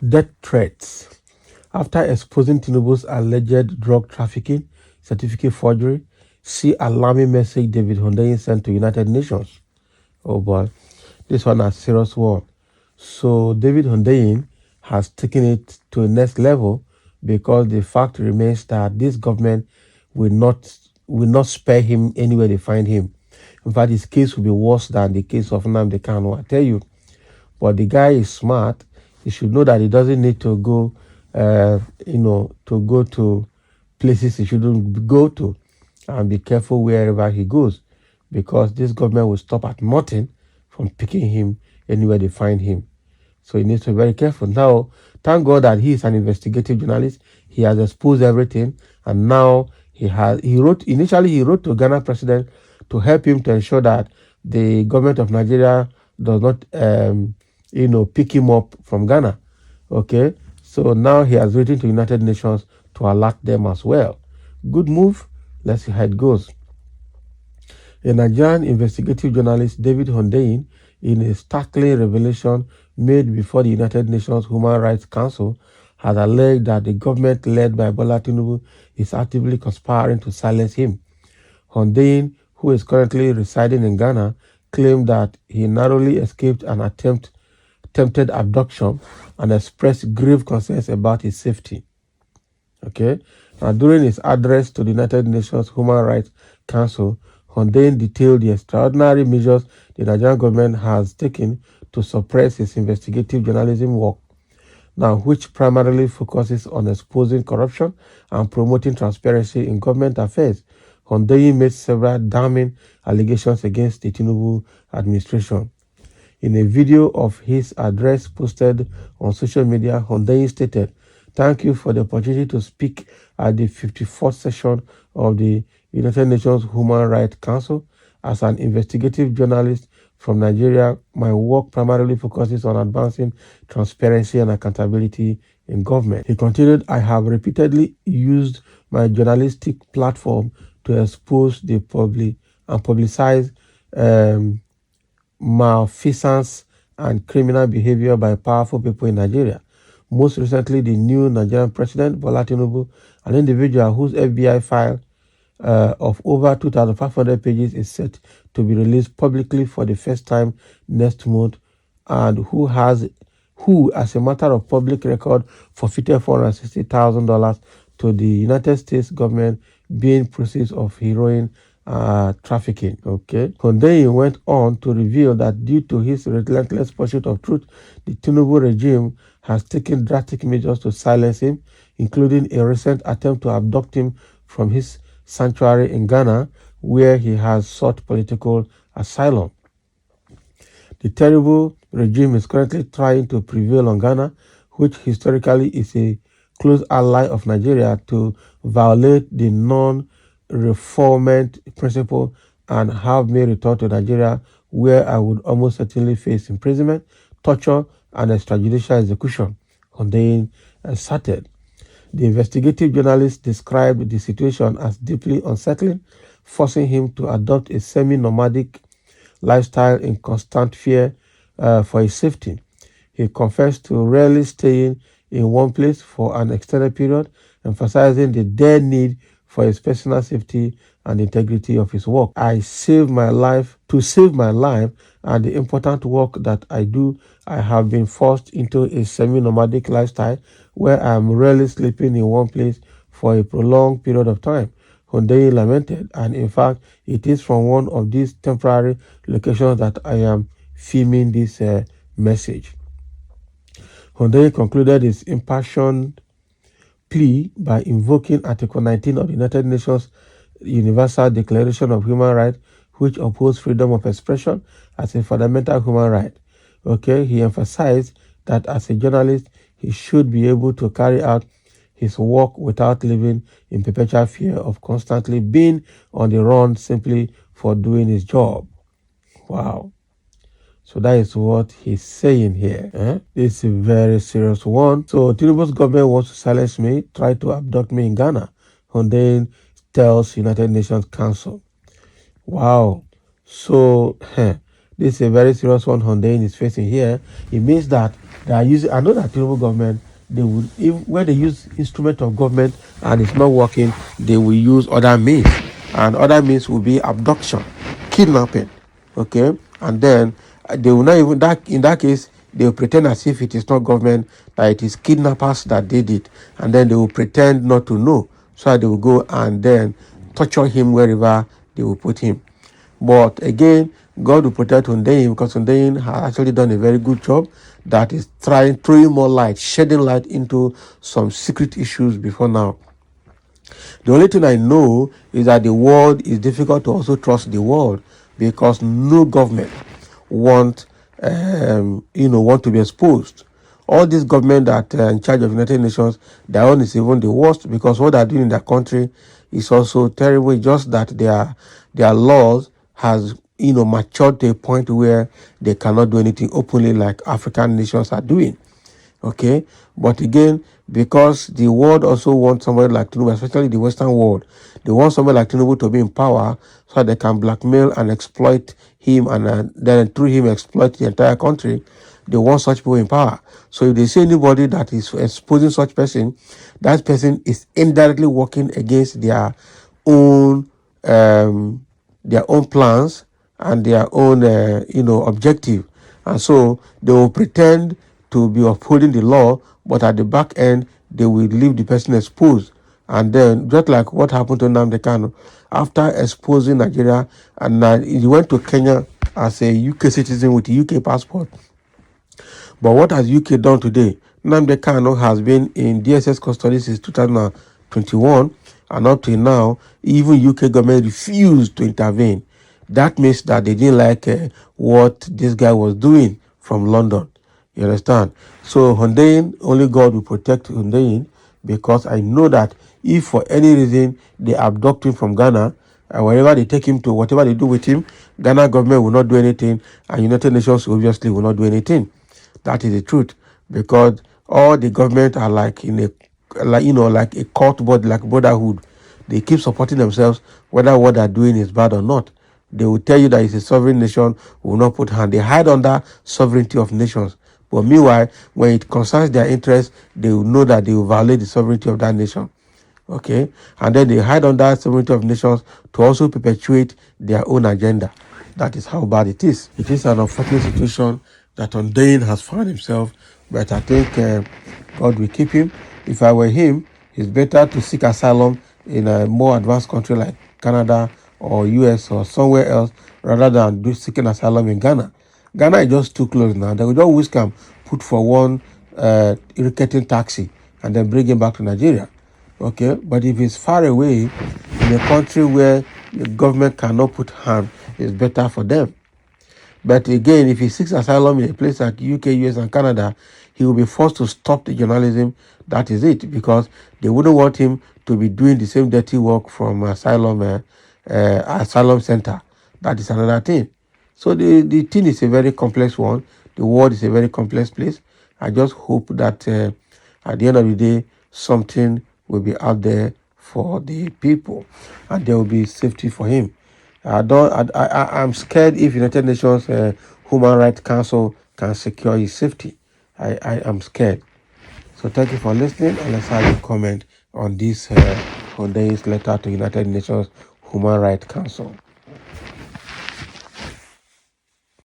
Death threats. After exposing Tinubu's alleged drug trafficking, certificate forgery, see alarming message David Hundeyin sent to United Nations. Oh boy, this one a serious one. So David Hundeyin has taken it to the next level because the fact remains that this government will not spare him anywhere they find him. In fact, his case will be worse than the case of Nnamdi Kanu, I tell you. But the guy is smart. He should know that he doesn't need to go, to go to places he shouldn't go to, and be careful wherever he goes, because this government will stop at nothing from picking him anywhere they find him. So he needs to be very careful. Now, thank God that he is an investigative journalist. He has exposed everything, and now he wrote to Ghana president to help him to ensure that the government of Nigeria does not pick him up from Ghana. Okay, so now he has written to United Nations to alert them as well. Good move. Let's see how it goes. A Nigerian investigative journalist, David Hundeyin, in a startling revelation made before the United Nations Human Rights Council, has alleged that the government led by Bola Tinubu is actively conspiring to silence him. Hundeyin, who is currently residing in Ghana, claimed that he narrowly escaped an attempted abduction and expressed grave concerns about his safety. Okay, now during his address to the United Nations Human Rights Council, Hundeyin detailed the extraordinary measures the Nigerian government has taken to suppress his investigative journalism work, now which primarily focuses on exposing corruption and promoting transparency in government affairs. Hundeyin made several damning allegations against the Tinubu administration. In a video of his address posted on social media, Hundeyin stated, "Thank you for the opportunity to speak at the 54th session of the United Nations Human Rights Council. As an investigative journalist from Nigeria, my work primarily focuses on advancing transparency and accountability in government." He continued, "I have repeatedly used my journalistic platform to expose and publicize malfeasance and criminal behavior by powerful people in Nigeria. Most recently, the new Nigerian president, Bola Tinubu, an individual whose FBI file of over 2,500 pages is set to be released publicly for the first time next month, and who, as a matter of public record, forfeited $460,000 to the United States government being proceeds of heroin trafficking." Okay, Hundeyin went on to reveal that due to his relentless pursuit of truth, the Tinubu regime has taken drastic measures to silence him, including a recent attempt to abduct him from his sanctuary in Ghana, where he has sought political asylum. The terrible regime is currently trying to prevail on Ghana, which historically is a close ally of Nigeria, to violate the non-refoulement principle and have me return to Nigeria, where I would almost certainly face imprisonment, torture, and extrajudicial execution, Hundeyin asserted. The investigative journalist described the situation as deeply unsettling, forcing him to adopt a semi-nomadic lifestyle in constant fear for his safety. He confessed to rarely staying in one place for an extended period, emphasizing the dire need for his personal safety and integrity of his work. To save my life and the important work that I do, I have been forced into a semi-nomadic lifestyle where I am rarely sleeping in one place for a prolonged period of time," Hundeyin lamented, and in fact, it is from one of these temporary locations that I am filming this message. Hundeyin concluded his impassioned plea by invoking Article 19 of the United Nations Universal Declaration of Human Rights, which upholds freedom of expression as a fundamental human right. Okay, he emphasized that as a journalist, he should be able to carry out his work without living in perpetual fear of constantly being on the run simply for doing his job. Wow. So that is what he's saying here. It's a very serious one. So Tinubu's government wants to silence me, try to abduct me in Ghana, Hundeyin tells United Nations Council. Wow. So This is a very serious one Hundeyin is facing here. It means that they are using, I know that Tinubu government, they would, if when they use instrument of government and it's not working, they will use other means. And other means will be abduction, kidnapping, okay? And then they will not even, that in that case, they will pretend as if it is not government, that it is kidnappers that did it. And then they will pretend not to know. So they will go and then torture him wherever they will put him. But again, God will protect Hundeyin because Hundeyin has actually done a very good job that is throwing more light, shedding light into some secret issues before now. The only thing I know is that the world is difficult to also trust the world because no government want want to be exposed. All these government that are in charge of United Nations, their own is even the worst because what they're doing in their country is also terrible. Just that their laws has matured to a point where they cannot do anything openly like African nations are doing. Okay, but again, because the world also wants somebody like Tinubu, especially the Western world, they want somebody like Tinubu to be in power so that they can blackmail and exploit him, and then through him exploit the entire country. They want such people in power. So if they see anybody that is exposing such person, that person is indirectly working against own their own plans and their own objective, and so they will pretend to be upholding the law, but at the back end they will leave the person exposed. And then just like what happened to Nnamdi Kanu, after exposing Nigeria, and he went to Kenya as a UK citizen with a UK passport. But what has UK done today? Nnamdi Kanu has been in DSS custody since 2021, and up to now, even UK government refused to intervene. That means that they didn't like what this guy was doing from London. You understand? So Hundeyin, only God will protect Hundeyin, because I know that if for any reason they abduct him from Ghana, and wherever they take him to, whatever they do with him, Ghana government will not do anything, and United Nations obviously will not do anything. That is the truth, because all the government are like in like a cult body, like brotherhood. They keep supporting themselves, whether what they're doing is bad or not. They will tell you that it's a sovereign nation, will not put hand. They hide under sovereignty of nations. But meanwhile, when it concerns their interests, they will know that they will violate the sovereignty of that nation. Okay? And then they hide under sovereignty of nations to also perpetuate their own agenda. That is how bad it is. It is an unfortunate situation that Hundeyin has found himself, but I think God will keep him. If I were him, it's better to seek asylum in a more advanced country like Canada or US or somewhere else rather than seeking asylum in Ghana. Ghana is just too close now. They will just whisk him, put for one irritating taxi, and then bring him back to Nigeria. Okay, but if it's far away in a country where the government cannot put hand, it's better for them. But again, if he seeks asylum in a place like UK, US, and Canada, he will be forced to stop the journalism. That is it, because they wouldn't want him to be doing the same dirty work from asylum center. That is another thing. So the thing is a very complex one. The world is a very complex place. I just hope that at the end of the day, something will be out there for the people, and there will be safety for him. I'm scared if United Nations Human Rights Council can secure his safety. I am scared. So thank you for listening, and let's have a comment on this Hundeyin's letter to United Nations Human Rights Council.